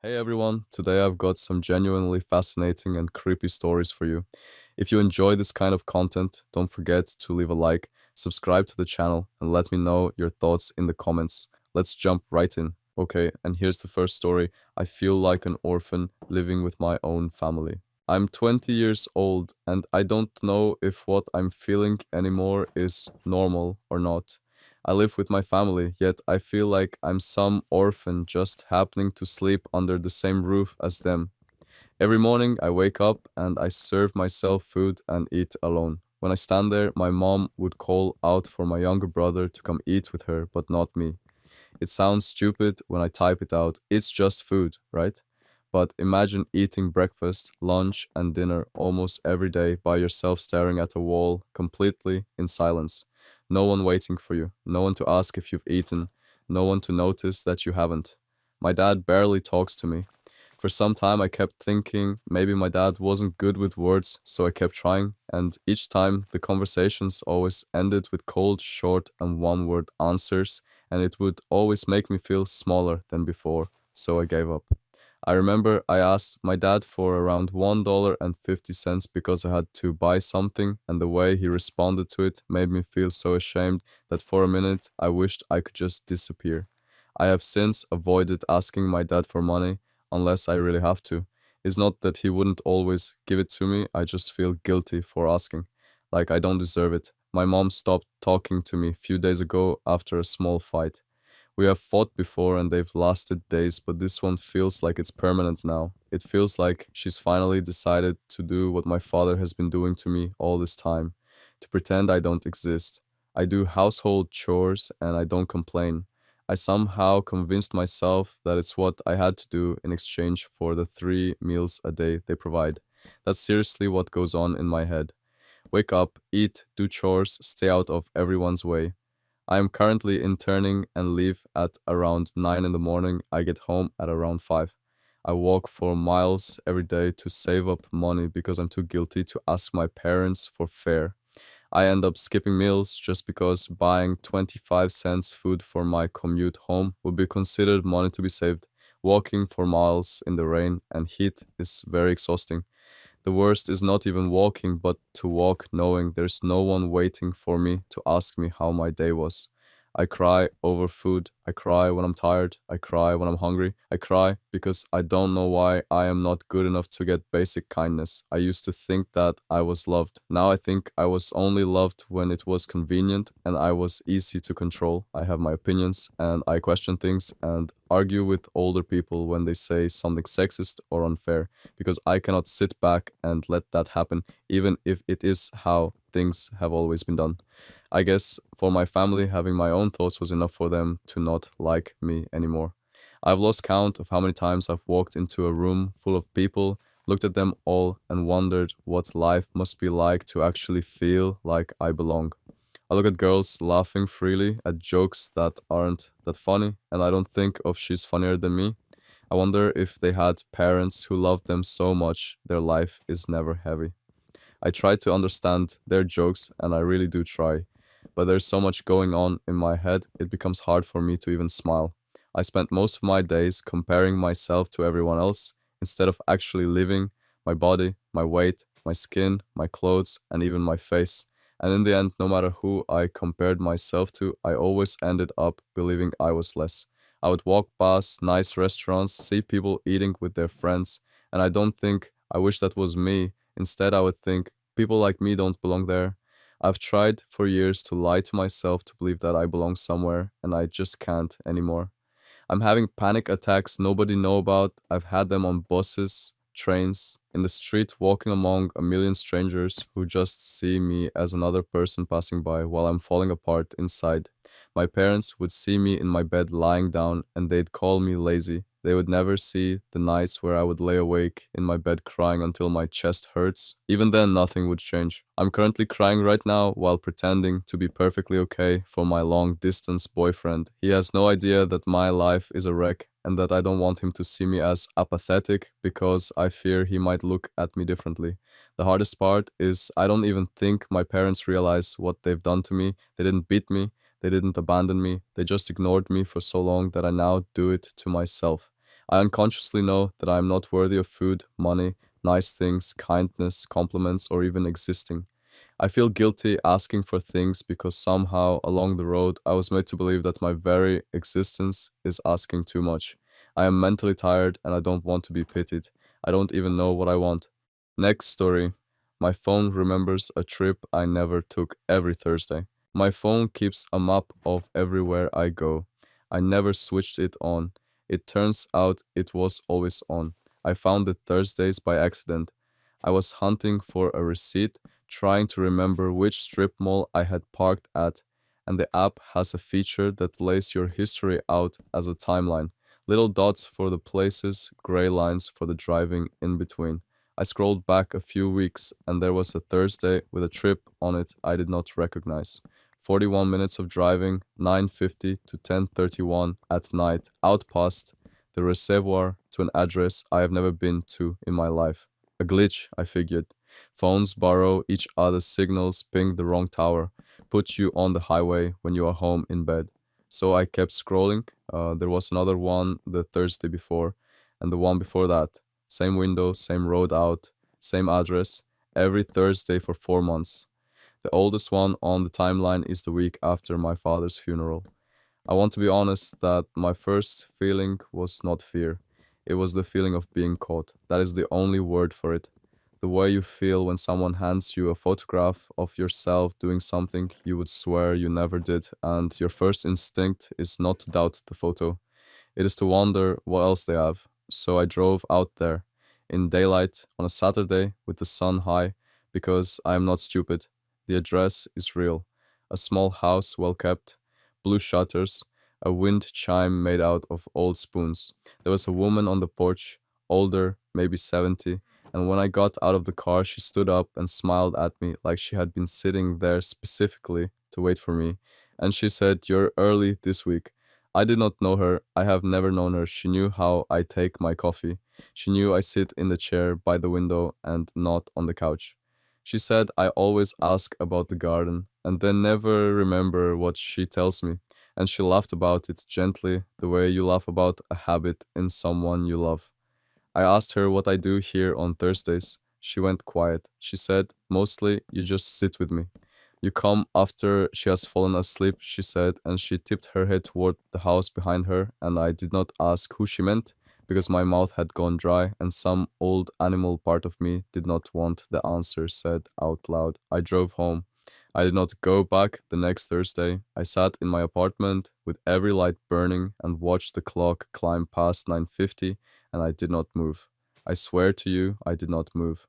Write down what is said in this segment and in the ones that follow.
Hey everyone, today I've got some genuinely fascinating and creepy stories for you. If you enjoy this kind of content, don't forget to leave a like, subscribe to the channel, and let me know your thoughts in the comments. Let's jump right in. Okay, and here's the first story. I feel like an orphan living with my own family. I'm 20 years old and I don't know if what I'm feeling anymore is normal or not. I live with my family, yet I feel like I'm some orphan just happening to sleep under the same roof as them. Every morning I wake up and I serve myself food and eat alone. When I stand there, my mom would call out for my younger brother to come eat with her, but not me. It sounds stupid when I type it out. It's just food, right? But imagine eating breakfast, lunch, and dinner almost every day by yourself staring at a wall, completely in silence. No one waiting for you, no one to ask if you've eaten, no one to notice that you haven't. My dad barely talks to me. For some time, I kept thinking maybe my dad wasn't good with words, so I kept trying, and each time the conversations always ended with cold, short, and one word answers, and it would always make me feel smaller than before, so I gave up. I remember I asked my dad for around $1.50 because I had to buy something, and the way he responded to it made me feel so ashamed that for a minute I wished I could just disappear. I have since avoided asking my dad for money unless I really have to. It's not that he wouldn't always give it to me, I just feel guilty for asking. Like I don't deserve it. My mom stopped talking to me a few days ago after a small fight. We have fought before and they've lasted days, but this one feels like it's permanent now. It feels like she's finally decided to do what my father has been doing to me all this time, to pretend I don't exist. I do household chores and I don't complain. I somehow convinced myself that it's what I had to do in exchange for the 3 meals a day they provide. That's seriously what goes on in my head. Wake up, eat, do chores, stay out of everyone's way. I am currently interning and leave at around 9 in the morning. I get home at around 5. I walk for miles every day to save up money because I'm too guilty to ask my parents for fare. I end up skipping meals just because buying 25 cents food for my commute home would be considered money to be saved. Walking for miles in the rain and heat is very exhausting. The worst is not even walking, but to walk knowing there's no one waiting for me to ask me how my day was. I cry over food. I cry when I'm tired. I cry when I'm hungry. I cry because I don't know why I am not good enough to get basic kindness. I used to think that I was loved. Now I think I was only loved when it was convenient and I was easy to control. I have my opinions and I question things and argue with older people when they say something sexist or unfair because I cannot sit back and let that happen, even if it is how things have always been done. I guess for my family, having my own thoughts was enough for them to not like me anymore. I've lost count of how many times I've walked into a room full of people, looked at them all, and wondered what life must be like to actually feel like I belong. I look at girls laughing freely at jokes that aren't that funny, and I don't think of she's funnier than me. I wonder if they had parents who loved them so much their life is never heavy. I try to understand their jokes, and I really do try. But there's so much going on in my head, it becomes hard for me to even smile. I spent most of my days comparing myself to everyone else instead of actually living my body, my weight, my skin, my clothes, and even my face. And in the end, no matter who I compared myself to, I always ended up believing I was less. I would walk past nice restaurants, see people eating with their friends, and I don't think I wish that was me. Instead, I would think people like me don't belong there. I've tried for years to lie to myself to believe that I belong somewhere, and I just can't anymore. I'm having panic attacks nobody know about. I've had them on buses, trains, in the street walking among a million strangers who just see me as another person passing by while I'm falling apart inside. My parents would see me in my bed lying down and they'd call me lazy. They would never see the nights where I would lay awake in my bed crying until my chest hurts. Even then, nothing would change. I'm currently crying right now while pretending to be perfectly okay for my long distance boyfriend. He has no idea that my life is a wreck and that I don't want him to see me as apathetic because I fear he might look at me differently. The hardest part is I don't even think my parents realize what they've done to me. They didn't beat me. They didn't abandon me. They just ignored me for so long that I now do it to myself. I unconsciously know that I am not worthy of food, money, nice things, kindness, compliments, or even existing. I feel guilty asking for things because somehow along the road I was made to believe that my very existence is asking too much. I am mentally tired and I don't want to be pitied. I don't even know what I want. Next story. My phone remembers a trip I never took every Thursday. My phone keeps a map of everywhere I go. I never switched it on. It turns out it was always on. I found it Thursdays by accident. I was hunting for a receipt, trying to remember which strip mall I had parked at, and the app has a feature that lays your history out as a timeline. Little dots for the places, gray lines for the driving in between. I scrolled back a few weeks and there was a Thursday with a trip on it I did not recognize. 41 minutes of driving, 9:50 to 10:31 at night, out past the reservoir to an address I have never been to in my life. A glitch, I figured. Phones borrow each other's signals, ping the wrong tower, put you on the highway when you are home in bed. So I kept scrolling. There was another one the Thursday before, and the one before that. Same window, same road out, same address, every Thursday for 4 months. The oldest one on the timeline is the week after my father's funeral. I want to be honest that my first feeling was not fear. It was the feeling of being caught. That is the only word for it. The way you feel when someone hands you a photograph of yourself doing something you would swear you never did, and your first instinct is not to doubt the photo. It is to wonder what else they have. So I drove out there in daylight on a Saturday with the sun high because I am not stupid. The address is real. A small house, well kept, blue shutters, a wind chime made out of old spoons. There was a woman on the porch, older, maybe 70, and when I got out of the car, she stood up and smiled at me like she had been sitting there specifically to wait for me. And she said, "You're early this week." I did not know her. I have never known her. She knew how I take my coffee. She knew I sit in the chair by the window and not on the couch. She said I always ask about the garden and then never remember what she tells me. And she laughed about it gently, the way you laugh about a habit in someone you love. I asked her what I do here on Thursdays. She went quiet. She said, "Mostly you just sit with me." "You come after she has fallen asleep," she said, and she tipped her head toward the house behind her, and I did not ask who she meant, because my mouth had gone dry, and some old animal part of me did not want the answer said out loud. I drove home. I did not go back the next Thursday. I sat in my apartment with every light burning and watched the clock climb past 9:50, and I did not move. I swear to you, I did not move.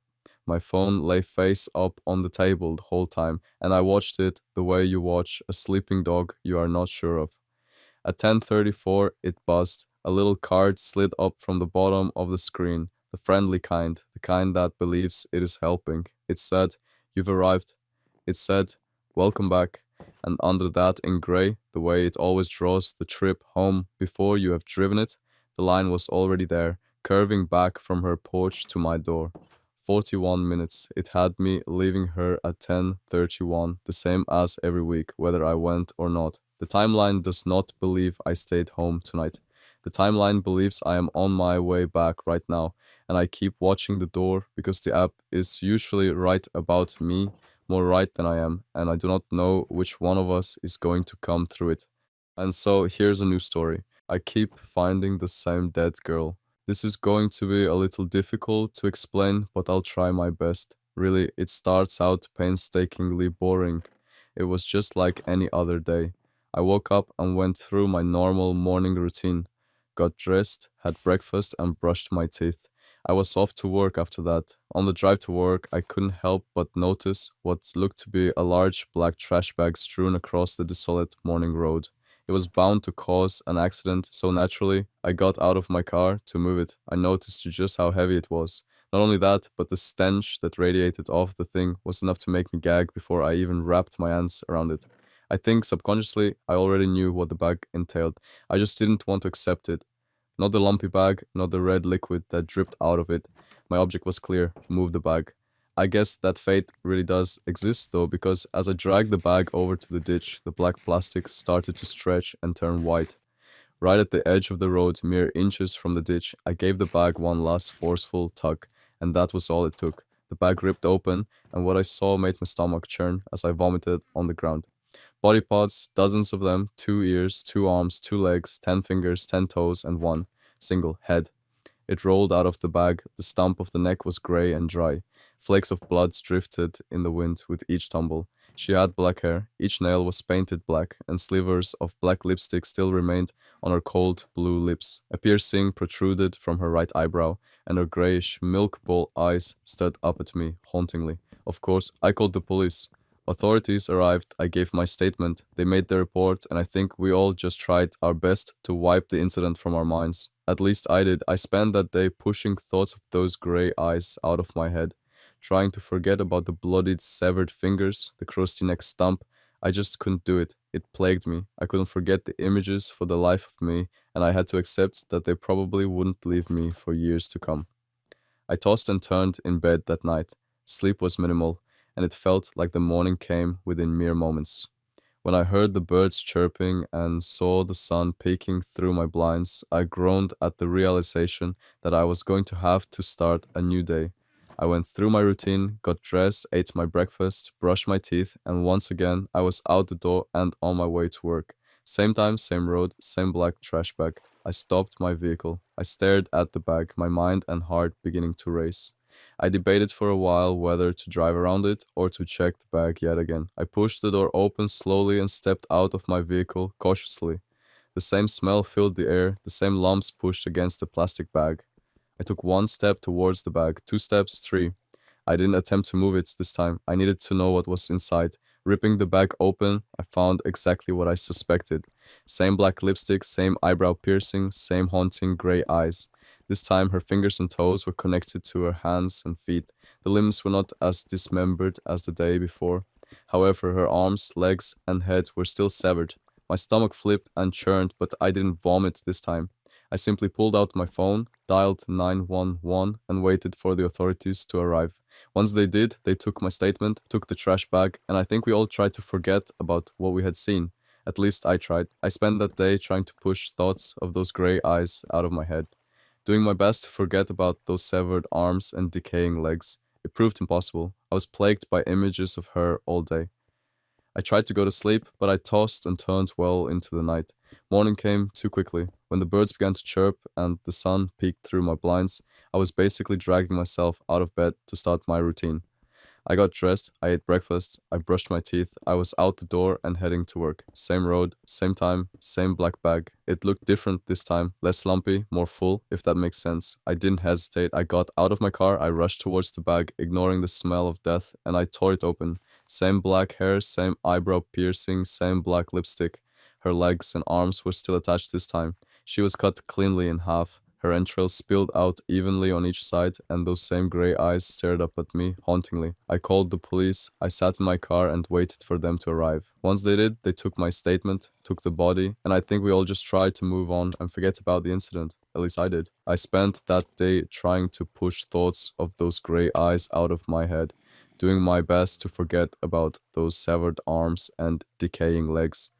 My phone lay face up on the table the whole time, and I watched it the way you watch a sleeping dog you are not sure of. At 10:34, it buzzed. A little card slid up from the bottom of the screen, the friendly kind, the kind that believes it is helping. It said, "You've arrived." It said, "Welcome back." And under that in gray, the way it always draws the trip home before you have driven it, the line was already there, curving back from her porch to my door. 41 minutes. It had me leaving her at 10:31, the same as every week, whether I went or not. The timeline does not believe I stayed home tonight. The timeline believes I am on my way back right now, and I keep watching the door because the app is usually right about me, more right than I am, and I do not know which one of us is going to come through it. And so here's a new story. I keep finding the same dead girl. This is going to be a little difficult to explain, but I'll try my best. Really, it starts out painstakingly boring. It was just like any other day. I woke up and went through my normal morning routine, got dressed, had breakfast, and brushed my teeth. I was off to work after that. On the drive to work, I couldn't help but notice what looked to be a large black trash bag strewn across the desolate morning road. It was bound to cause an accident, so naturally, I got out of my car to move it. I noticed just how heavy it was. Not only that, but the stench that radiated off the thing was enough to make me gag before I even wrapped my hands around it. I think subconsciously I already knew what the bag entailed. I just didn't want to accept it. Not the lumpy bag, not the red liquid that dripped out of it. My object was clear: move the bag. I guess that fate really does exist though, because as I dragged the bag over to the ditch, the black plastic started to stretch and turn white. Right at the edge of the road, mere inches from the ditch, I gave the bag one last forceful tug, and that was all it took. The bag ripped open, and what I saw made my stomach churn as I vomited on the ground. Body parts, dozens of them, 2 ears, 2 arms, 2 legs, 10 fingers, 10 toes, and one single head. It rolled out of the bag. The stump of the neck was grey and dry. Flakes of blood drifted in the wind with each tumble. She had black hair. Each nail was painted black, and slivers of black lipstick still remained on her cold blue lips. A piercing protruded from her right eyebrow, and her grayish milk bowl eyes stared up at me hauntingly. Of course, I called the police. Authorities arrived, I gave my statement, they made their report, and I think we all just tried our best to wipe the incident from our minds. At least I did. I spent that day pushing thoughts of those grey eyes out of my head, trying to forget about the bloodied, severed fingers, the crusty neck stump. I just couldn't do it. It plagued me. I couldn't forget the images for the life of me, and I had to accept that they probably wouldn't leave me for years to come. I tossed and turned in bed that night. Sleep was minimal, and it felt like the morning came within mere moments. When I heard the birds chirping and saw the sun peeking through my blinds, I groaned at the realization that I was going to have to start a new day. I went through my routine, got dressed, ate my breakfast, brushed my teeth, and once again I was out the door and on my way to work. Same time, same road, same black trash bag. I stopped my vehicle. I stared at the bag, my mind and heart beginning to race. I debated for a while whether to drive around it or to check the bag yet again. I pushed the door open slowly and stepped out of my vehicle cautiously. The same smell filled the air, the same lumps pushed against the plastic bag. I took one step towards the bag, 2 steps, three. I didn't attempt to move it this time. I needed to know what was inside. Ripping the bag open, I found exactly what I suspected. Same black lipstick, same eyebrow piercing, same haunting gray eyes. This time her fingers and toes were connected to her hands and feet. The limbs were not as dismembered as the day before. However, her arms, legs, and head were still severed. My stomach flipped and churned, but I didn't vomit this time. I simply pulled out my phone, dialed 911, and waited for the authorities to arrive. Once they did, they took my statement, took the trash bag, and I think we all tried to forget about what we had seen. At least I tried. I spent that day trying to push thoughts of those gray eyes out of my head, doing my best to forget about those severed arms and decaying legs. It proved impossible. I was plagued by images of her all day. I tried to go to sleep, but I tossed and turned well into the night. Morning came too quickly. When the birds began to chirp and the sun peeked through my blinds, I was basically dragging myself out of bed to start my routine. I got dressed, I ate breakfast, I brushed my teeth, I was out the door and heading to work. Same road, same time, same black bag. It looked different this time, less lumpy, more full, if that makes sense. I didn't hesitate. I got out of my car, I rushed towards the bag, ignoring the smell of death, and I tore it open. Same black hair, same eyebrow piercing, same black lipstick. Her legs and arms were still attached this time. She was cut cleanly in half. Her entrails spilled out evenly on each side, and those same gray eyes stared up at me hauntingly. I called the police. I sat in my car and waited for them to arrive. Once they did, they took my statement, took the body, and I think we all just tried to move on and forget about the incident. At least I did. I spent that day trying to push thoughts of those gray eyes out of my head, doing my best to forget about those severed arms and decaying legs.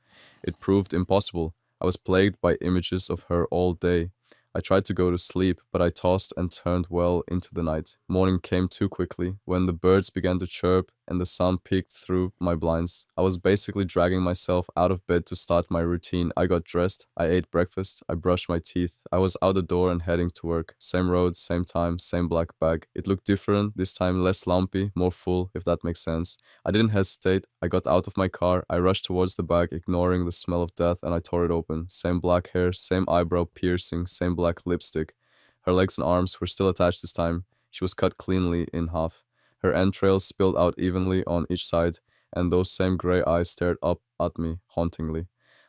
It proved impossible. I was plagued by images of her all day. I tried to go to sleep, but I tossed and turned well into the night. Morning came too quickly. When the birds began to chirp and the sun peeked through my blinds, I was basically dragging myself out of bed to start my routine. I got dressed, I ate breakfast, I brushed my teeth. I was out the door and heading to work. Same road, same time, same black bag. It looked different, this time less lumpy, more full, if that makes sense. I didn't hesitate. I got out of my car. I rushed towards the bag, ignoring the smell of death, and I tore it open. Same black hair, same eyebrow piercing, same black lipstick. Her legs and arms were still attached this time. She was cut cleanly in half. Her entrails spilled out evenly on each side, and those same gray eyes stared up at me hauntingly.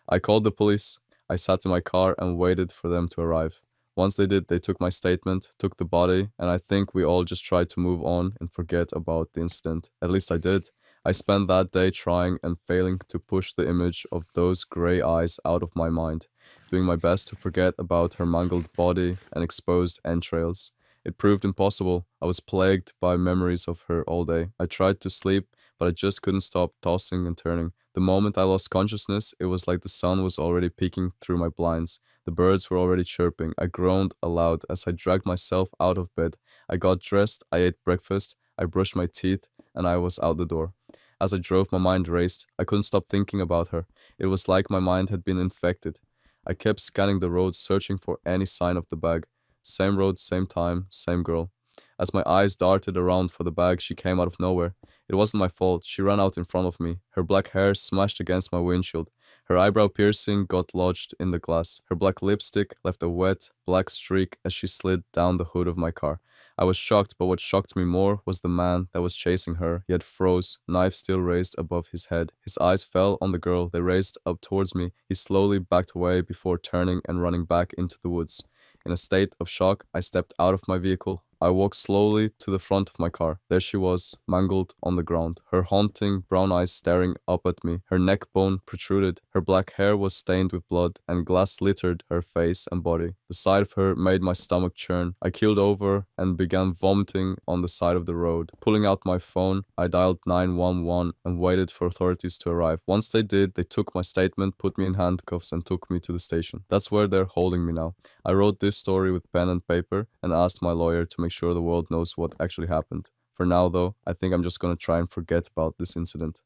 I called the police. I sat in my car and waited for them to arrive. Once they did, they took my statement, took the body, and I think we all just tried to move on and forget about the incident. At least I did. I spent that day trying and failing to push the image of those gray eyes out of my mind, doing my best to forget about her mangled body and exposed entrails. It proved impossible. I was plagued by memories of her all day. I tried to sleep, but I just couldn't stop tossing and turning. The moment I lost consciousness, it was like the sun was already peeking through my blinds. The birds were already chirping. I groaned aloud as I dragged myself out of bed. I got dressed, I ate breakfast, I brushed my teeth, and I was out the door. As I drove, my mind raced. I couldn't stop thinking about her. It was like my mind had been infected. I kept scanning the road, searching for any sign of the bag. Same road, same time, same girl. As my eyes darted around for the bag, she came out of nowhere. It wasn't my fault. She ran out in front of me. Her black hair smashed against my windshield. Her eyebrow piercing got lodged in the glass. Her black lipstick left a wet, black streak as she slid down the hood of my car. I was shocked, but what shocked me more was the man that was chasing her. He had froze, knife still raised above his head. His eyes fell on the girl. They raised up towards me. He slowly backed away before turning and running back into the woods. In a state of shock, I stepped out of my vehicle. I walked slowly to the front of my car. There she was, mangled on the ground, her haunting brown eyes staring up at me. Her neck bone protruded, her black hair was stained with blood, and glass littered her face and body. The sight of her made my stomach churn. I keeled over and began vomiting on the side of the road. Pulling out my phone, I dialed 911 and waited for authorities to arrive. Once they did, they took my statement, put me in handcuffs, and took me to the station. That's where they're holding me now. I wrote this story with pen and paper and asked my lawyer to make sure the world knows what actually happened. For now, though, I think I'm just gonna try and forget about this incident.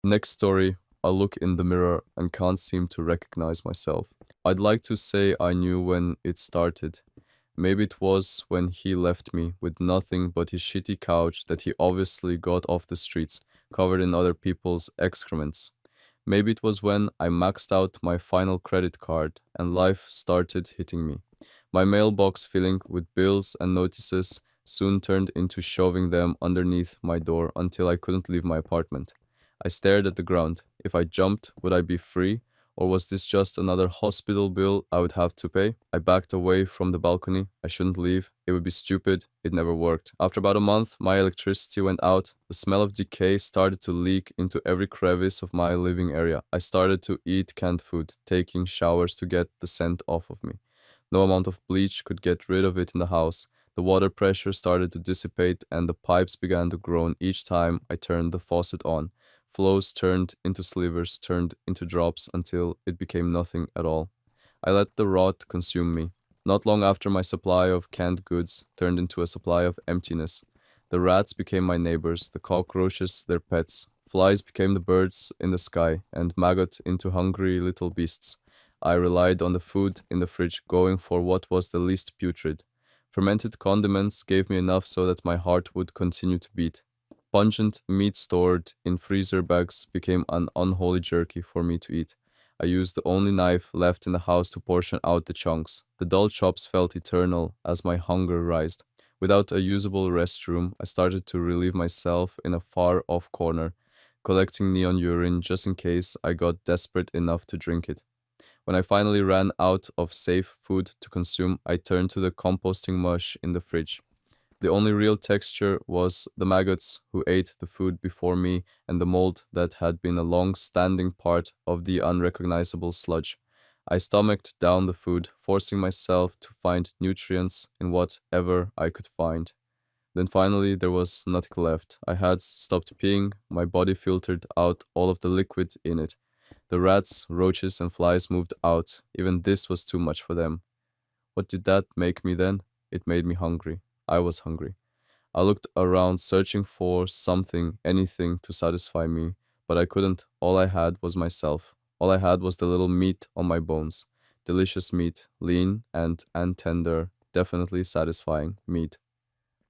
Next story, I look in the mirror and can't seem to recognize myself. I'd like to say I knew when it started. Maybe it was when he left me with nothing but his shitty couch that he obviously got off the streets, covered in other people's excrements. Maybe it was when I maxed out my final credit card and life started hitting me. My mailbox filling with bills and notices soon turned into shoving them underneath my door until I couldn't leave my apartment. I stared at the ground. If I jumped, would I be free? Or was this just another hospital bill I would have to pay? I backed away from the balcony. I shouldn't leave. It would be stupid. It never worked. After about a month, my electricity went out. The smell of decay started to leak into every crevice of my living area. I started to eat canned food, taking showers to get the scent off of me. No amount of bleach could get rid of it in the house. The water pressure started to dissipate and the pipes began to groan each time I turned the faucet on. Flows turned into slivers, turned into drops until it became nothing at all. I let the rot consume me. Not long after, my supply of canned goods turned into a supply of emptiness. The rats became my neighbors, the cockroaches their pets. Flies became the birds in the sky, and maggot into hungry little beasts. I relied on the food in the fridge, going for what was the least putrid. Fermented condiments gave me enough so that my heart would continue to beat. Pungent meat stored in freezer bags became an unholy jerky for me to eat. I used the only knife left in the house to portion out the chunks. The dull chops felt eternal as my hunger rised. Without a usable restroom, I started to relieve myself in a far-off corner, collecting neon urine just in case I got desperate enough to drink it. When I finally ran out of safe food to consume, I turned to the composting mush in the fridge. The only real texture was the maggots who ate the food before me and the mold that had been a long-standing part of the unrecognizable sludge. I stomached down the food, forcing myself to find nutrients in whatever I could find. Then finally there was nothing left. I had stopped peeing, my body filtered out all of the liquid in it. The rats, roaches, and flies moved out. Even this was too much for them. What did that make me then? It made me hungry. I was hungry. I looked around searching for something, anything to satisfy me, but I couldn't. All I had was myself. All I had was the little meat on my bones. Delicious meat, lean and tender, definitely satisfying meat.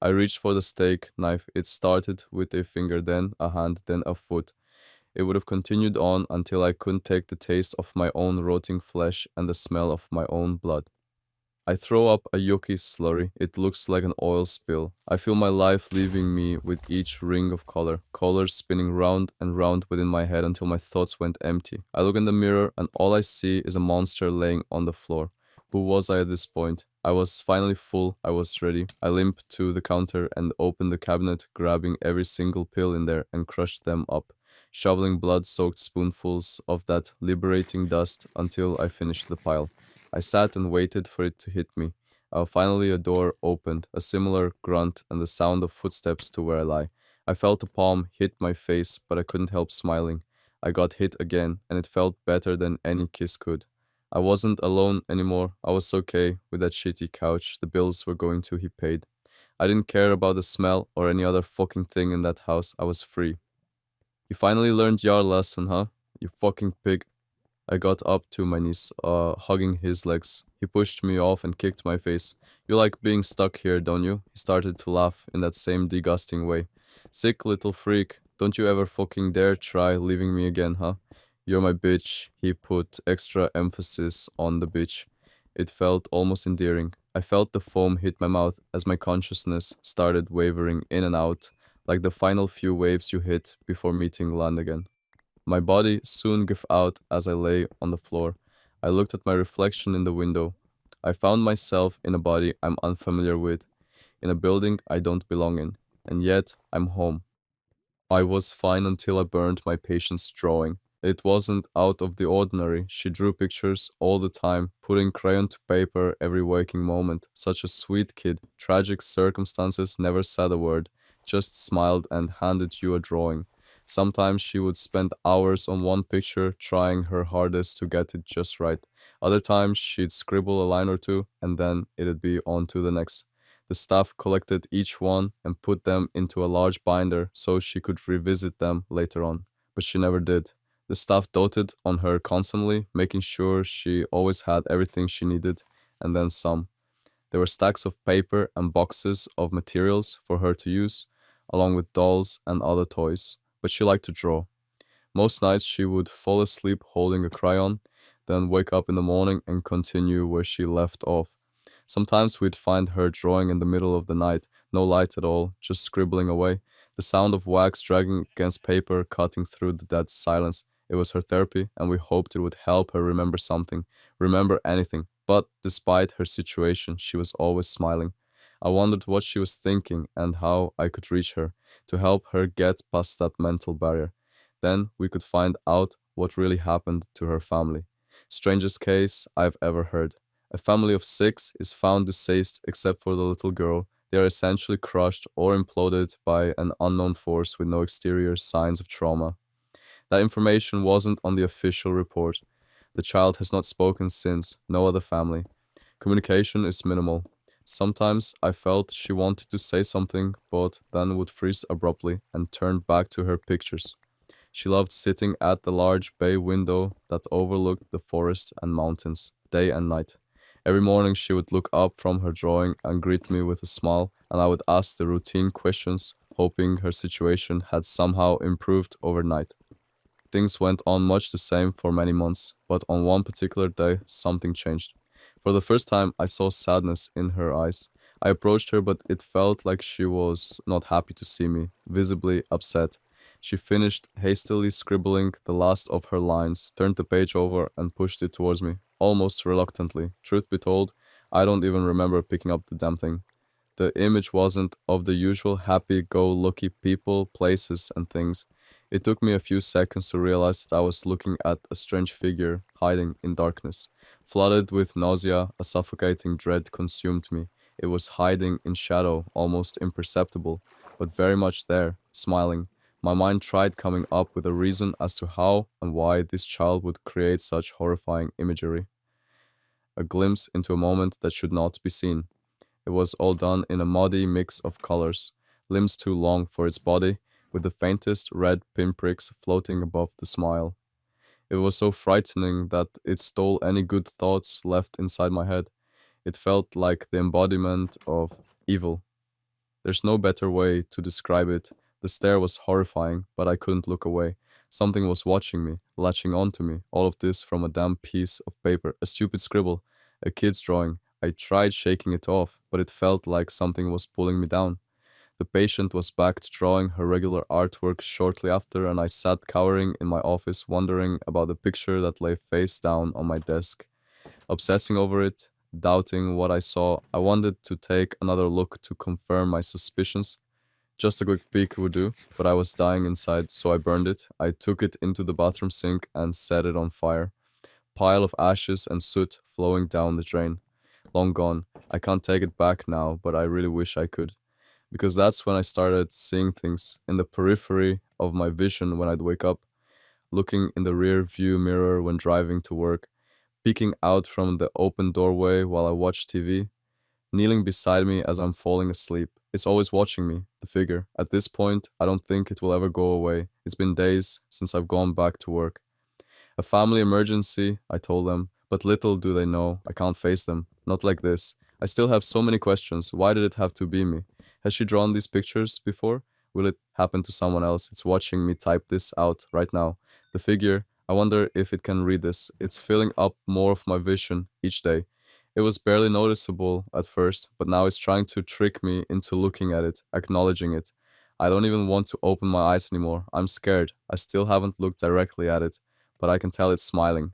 I reached for the steak knife. It started with a finger, then a hand, then a foot. It would have continued on until I couldn't take the taste of my own rotting flesh and the smell of my own blood. I throw up a yucky slurry. It looks like an oil spill. I feel my life leaving me with each ring of color, colors spinning round and round within my head until my thoughts went empty. I look in the mirror and all I see is a monster laying on the floor. Who was I at this point? I was finally full. I was ready. I limped to the counter and opened the cabinet, grabbing every single pill in there and crushed them up, shoveling blood-soaked spoonfuls of that liberating dust until I finished the pile. I sat and waited for it to hit me. Finally, a door opened, a similar grunt, and the sound of footsteps to where I lie. I felt a palm hit my face, but I couldn't help smiling. I got hit again, and it felt better than any kiss could. I wasn't alone anymore. I was okay with that shitty couch. The bills were going to he paid. I didn't care about the smell or any other fucking thing in that house. I was free. You finally learned your lesson, huh? You fucking pig. I got up to my knees, hugging his legs. He pushed me off and kicked my face. You like being stuck here, don't you? He started to laugh in that same disgusting way. Sick little freak. Don't you ever fucking dare try leaving me again, huh? You're my bitch. He put extra emphasis on the bitch. It felt almost endearing. I felt the foam hit my mouth as my consciousness started wavering in and out, like the final few waves you hit before meeting land again. My body soon gave out as I lay on the floor. I looked at my reflection in the window. I found myself in a body I'm unfamiliar with, in a building I don't belong in, and yet I'm home. I was fine until I burned my patient's drawing. It wasn't out of the ordinary. She drew pictures all the time, putting crayon to paper every waking moment. Such a sweet kid. Tragic circumstances, never said a word, just smiled and handed you a drawing. Sometimes she would spend hours on one picture, trying her hardest to get it just right. Other times she'd scribble a line or two, and then it'd be on to the next. The staff collected each one and put them into a large binder so she could revisit them later on. But she never did. The staff doted on her constantly, making sure she always had everything she needed, and then some. There were stacks of paper and boxes of materials for her to use, along with dolls and other toys. But she liked to draw. Most nights she would fall asleep holding a crayon, then wake up in the morning and continue where she left off. Sometimes we'd find her drawing in the middle of the night, no light at all, just scribbling away. The sound of wax dragging against paper cutting through the dead silence. It was her therapy, and we hoped it would help her remember something, remember anything. But despite her situation, she was always smiling. I wondered what she was thinking and how I could reach her to help her get past that mental barrier. Then we could find out what really happened to her family. Strangest case I've ever heard. A family of six is found deceased except for the little girl. They are essentially crushed or imploded by an unknown force with no exterior signs of trauma. That information wasn't on the official report. The child has not spoken since, no other family. Communication is minimal. Sometimes I felt she wanted to say something, but then would freeze abruptly and turn back to her pictures. She loved sitting at the large bay window that overlooked the forest and mountains, day and night. Every morning she would look up from her drawing and greet me with a smile, and I would ask the routine questions, hoping her situation had somehow improved overnight. Things went on much the same for many months, but on one particular day, something changed. For the first time, I saw sadness in her eyes. I approached her, but it felt like she was not happy to see me, visibly upset. She finished hastily scribbling the last of her lines, turned the page over, and pushed it towards me, almost reluctantly. Truth be told, I don't even remember picking up the damn thing. The image wasn't of the usual happy go lucky people, places, and things. It took me a few seconds to realize that I was looking at a strange figure hiding in darkness. Flooded with nausea, a suffocating dread consumed me. It was hiding in shadow, almost imperceptible, but very much there, smiling. My mind tried coming up with a reason as to how and why this child would create such horrifying imagery. A glimpse into a moment that should not be seen. It was all done in a muddy mix of colors, limbs too long for its body, with the faintest red pinpricks floating above the smile. It was so frightening that it stole any good thoughts left inside my head. It felt like the embodiment of evil. There's no better way to describe it. The stare was horrifying, but I couldn't look away. Something was watching me, latching onto me. All of this from a damn piece of paper, a stupid scribble, a kid's drawing. I tried shaking it off, but it felt like something was pulling me down. The patient was back to drawing her regular artwork shortly after, and I sat cowering in my office, wondering about the picture that lay face down on my desk. Obsessing over it, doubting what I saw, I wanted to take another look to confirm my suspicions. Just a quick peek would do, but I was dying inside, so I burned it. I took it into the bathroom sink and set it on fire. Pile of ashes and soot flowing down the drain. Long gone. I can't take it back now, but I really wish I could. Because that's when I started seeing things in the periphery of my vision when I'd wake up. looking in the rear view mirror when driving to work, peeking out from the open doorway while I watch TV, kneeling beside me as I'm falling asleep. It's always watching me, the figure. At this point, I don't think it will ever go away. It's been days since I've gone back to work. A family emergency, I told them, but little do they know I can't face them. Not like this. I still have so many questions. Why did it have to be me? Has she drawn these pictures before? Will it happen to someone else? It's watching me type this out right now. The figure, I wonder if it can read this. It's filling up more of my vision each day. It was barely noticeable at first, but now it's trying to trick me into looking at it, acknowledging it. I don't even want to open my eyes anymore. I'm scared. I still haven't looked directly at it, but I can tell it's smiling.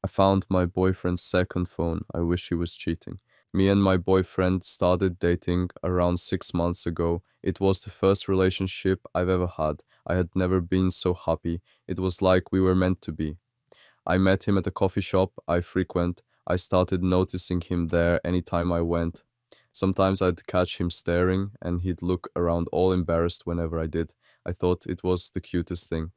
I found my boyfriend's second phone. I wish he was cheating. Me and my boyfriend started dating around 6 months ago. It was the first relationship I've ever had. I had never been so happy. It was like we were meant to be. I met him at a coffee shop I frequent. I started noticing him there anytime I went. Sometimes I'd catch him staring, and he'd look around all embarrassed whenever I did. I thought it was the cutest thing.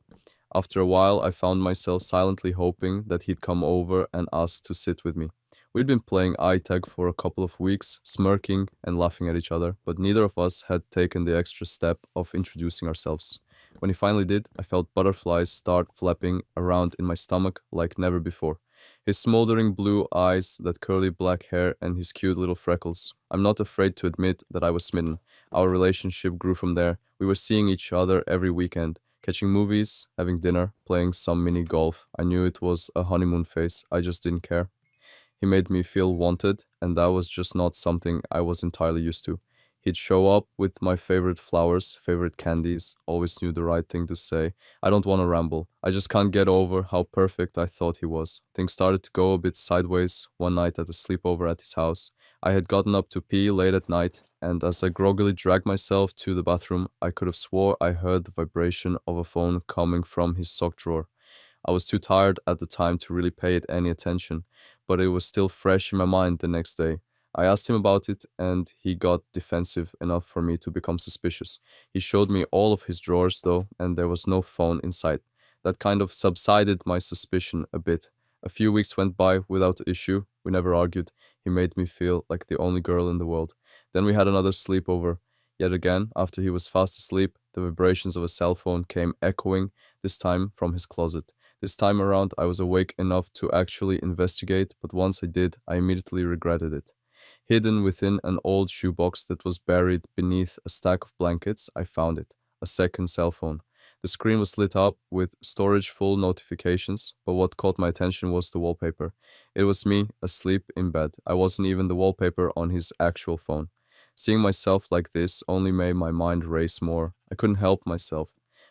After a while, I found myself silently hoping that he'd come over and ask to sit with me. We'd been playing eye tag for a couple of weeks, smirking and laughing at each other, but neither of us had taken the extra step of introducing ourselves. When he finally did, I felt butterflies start flapping around in my stomach like never before. His smoldering blue eyes, that curly black hair, and his cute little freckles. I'm not afraid to admit that I was smitten. Our relationship grew from there. We were seeing each other every weekend, catching movies, having dinner, playing some mini golf. I knew it was a honeymoon phase. I just didn't care. He made me feel wanted, and that was just not something I was entirely used to. He'd show up with my favorite flowers, favorite candies, always knew the right thing to say. I don't want to ramble. I just can't get over how perfect I thought he was. Things started to go a bit sideways one night at a sleepover at his house. I had gotten up to pee late at night, and as I groggily dragged myself to the bathroom, I could have swore I heard the vibration of a phone coming from his sock drawer. I was too tired at the time to really pay it any attention, but it was still fresh in my mind the next day. I asked him about it, and he got defensive enough for me to become suspicious. He showed me all of his drawers, though, and there was no phone in sight. That kind of subsided my suspicion a bit. A few weeks went by without issue. We never argued. He made me feel like the only girl in the world. Then we had another sleepover. Yet again, after he was fast asleep, the vibrations of a cell phone came echoing, this time from his closet. This time around, I was awake enough to actually investigate, but once I did, I immediately regretted it. Hidden within an old shoebox that was buried beneath a stack of blankets, I found it, a second cell phone. The screen was lit up with storage full notifications, but what caught my attention was the wallpaper. It was me, asleep in bed. I wasn't even the wallpaper on his actual phone. Seeing myself like this only made my mind race more. I couldn't help myself.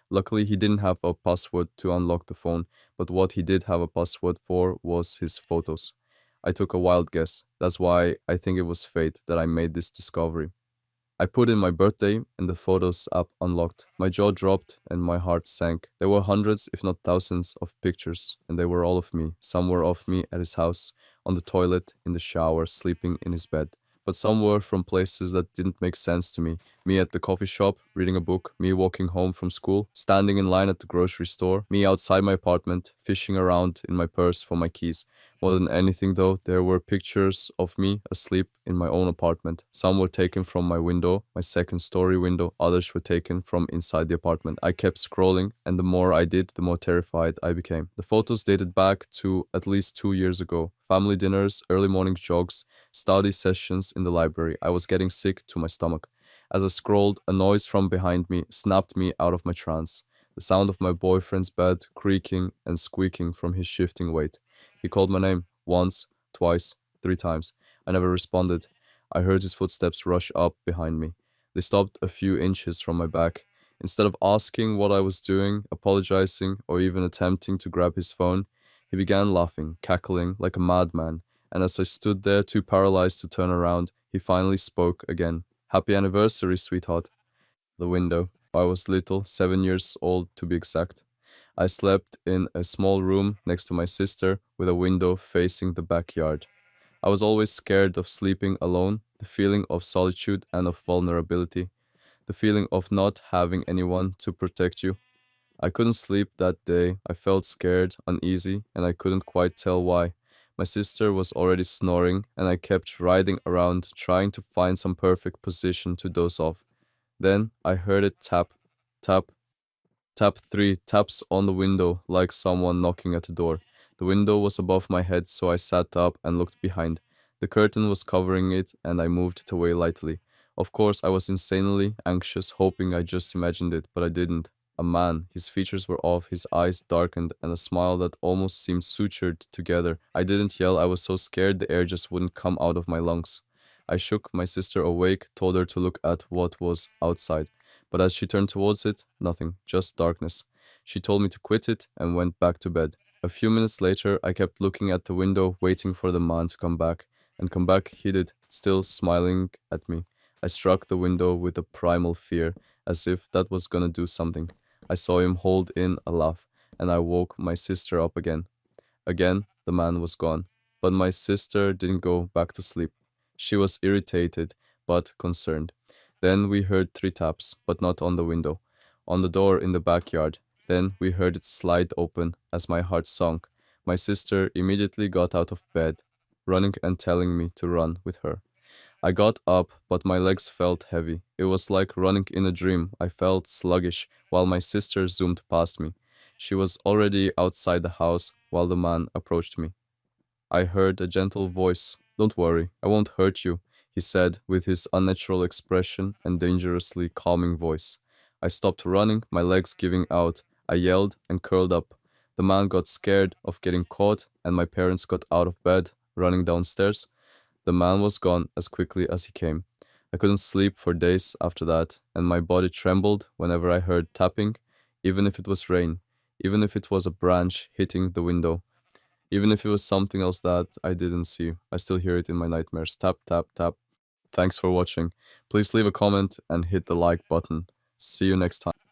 Luckily, he didn't have a password to unlock the phone, but what he did have a password for was his photos. I took a wild guess. That's why I think it was fate that I made this discovery. I put in my birthday and the photos app unlocked. My jaw dropped and my heart sank. There were hundreds, if not thousands, of pictures, and they were all of me. Some were of me at his house, on the toilet, in the shower, sleeping in his bed. But some were from places that didn't make sense to me. Me at the coffee shop, reading a book, me walking home from school, standing in line at the grocery store, me outside my apartment, fishing around in my purse for my keys. More than anything, though, there were pictures of me asleep in my own apartment. Some were taken from my window, my second story window, others were taken from inside the apartment. I kept scrolling, and the more I did, the more terrified I became. The photos dated back to at least 2 years ago. Family dinners, early morning jogs, study sessions in the library. I was getting sick to my stomach. As I scrolled, a noise from behind me snapped me out of my trance. The sound of my boyfriend's bed creaking and squeaking from his shifting weight. He called my name once, twice, 3 times. I never responded. I heard his footsteps rush up behind me. They stopped a few inches from my back. Instead of asking what I was doing, apologizing, or even attempting to grab his phone, he began laughing, cackling like a madman, and as I stood there too paralyzed to turn around, he finally spoke again. Happy anniversary, sweetheart. The window. I was little, 7 years old to be exact. I slept in a small room next to my sister with a window facing the backyard. I was always scared of sleeping alone, the feeling of solitude and of vulnerability, the feeling of not having anyone to protect you. I couldn't sleep that day. I felt scared, uneasy, and I couldn't quite tell why. My sister was already snoring, and I kept riding around trying to find some perfect position to doze off. Then I heard it tap, tap, tap three taps on the window, like someone knocking at the door. The window was above my head, so I sat up and looked behind. The curtain was covering it, and I moved it away lightly. Of course, I was insanely anxious, hoping I just imagined it, but I didn't. A man, his features were off, his eyes darkened, and a smile that almost seemed sutured together. I didn't yell, I was so scared the air just wouldn't come out of my lungs. I shook my sister awake, told her to look at what was outside. But as she turned towards it, nothing, just darkness. She told me to quit it and went back to bed. A few minutes later, I kept looking at the window, waiting for the man to come back. And come back he did, still smiling at me. I struck the window with a primal fear, as if that was gonna do something. I saw him hold in a laugh, and I woke my sister up again. Again, the man was gone. But my sister didn't go back to sleep. She was irritated, but concerned. Then we heard three taps, but not on the window, on the door in the backyard. Then we heard it slide open as my heart sunk. My sister immediately got out of bed, running and telling me to run with her. I got up, but my legs felt heavy. It was like running in a dream. I felt sluggish while my sister zoomed past me. She was already outside the house while the man approached me. I heard a gentle voice. Don't worry, I won't hurt you, he said with his unnatural expression and dangerously calming voice. I stopped running, my legs giving out. I yelled and curled up. The man got scared of getting caught, and my parents got out of bed, running downstairs. The man was gone as quickly as he came. I couldn't sleep for days after that, and my body trembled whenever I heard tapping, even if it was rain, even if it was a branch hitting the window. Even if it was something else that I didn't see, I still hear it in my nightmares. Tap, tap, tap. Thanks for watching. Please leave a comment and hit the like button. See you next time.